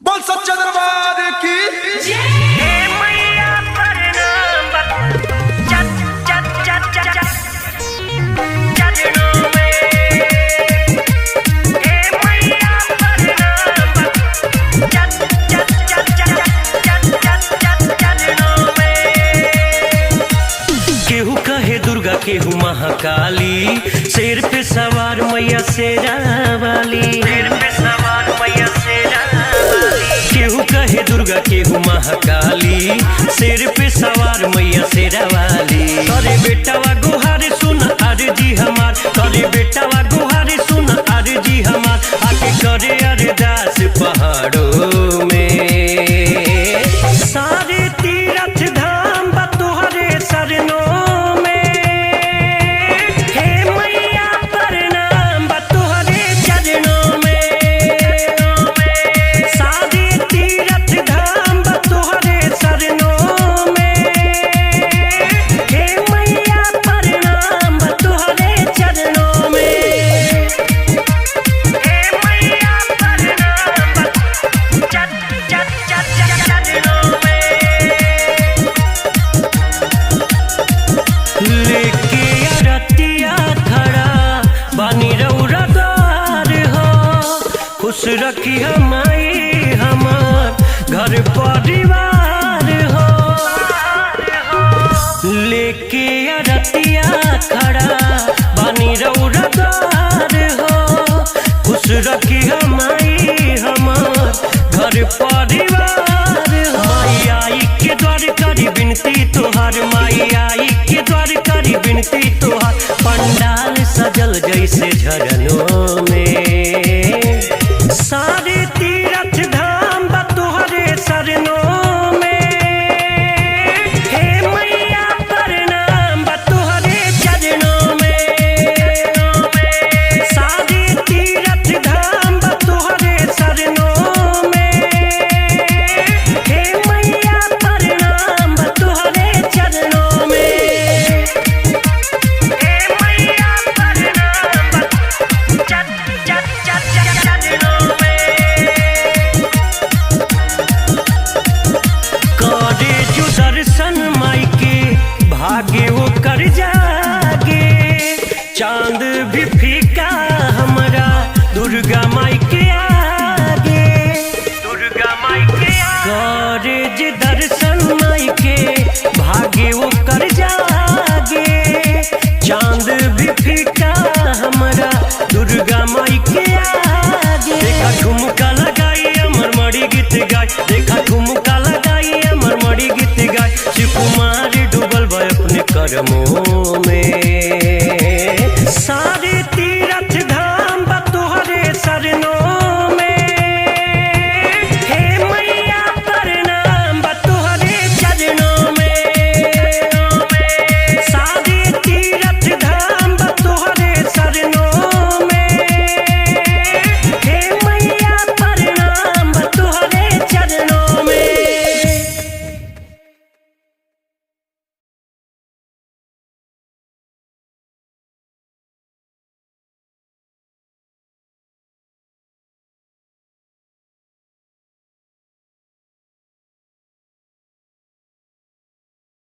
बोल सच्चा दरबार की केहू कहे दुर्गा केहू महाकाली, शेर पे सवार मैया शेरा वाली। शेर पे सवार मैया शेरा वाली। केहू कहे दुर्गा केहू महाकाली, शेर पे सवार मैया शेरा वाली। करे बेटावा गुहारे सुन अर्जी हमार, करे बेटावा गुहारे सुन अर्जी हमार, आके करे अरदास पहाड़ों में। सारे तीरथ धाम बा तोहरे सरनों, लेके अरतिया खड़ा बानी रउरा द्वार हो। खुश रखी हमारी हमार घर परिवार हो। लेके अरतिया खड़ा बानी रउरा द्वार हो। खुश रखी हमारी हमार घर परिवार हो। माई आई के द्वार करी बिनती तोहार, माई आई के द्वार करी बिनती तोहार। पंडाल सजल जैसे झरनों में, सारे तीरथ धाम बा तोहरे सरनों में। हे मैया प्रणाम बा तोहरे चरणों में। सारे तीरथ धाम बा तोहरे सरनों में। हे मैया प्रणाम बा तोहरे चरणों में। करे जो दर्शन माई के भागे वो कर जागे। चांद भी फीका हमरा दुर्गा माई के आगे। दुर्गा माई के करे जो दर्शन माई के भागे वो कर जागे। चांद भी फीका हमरा दुर्गा माई के आगे। देखा ठुमका लगाई अमर मड़ी गीत गाय, देखा ठुमका लगाई अमर मड़ी गीत गाय। शिव कुमार डूबल भाई अपने कर्मों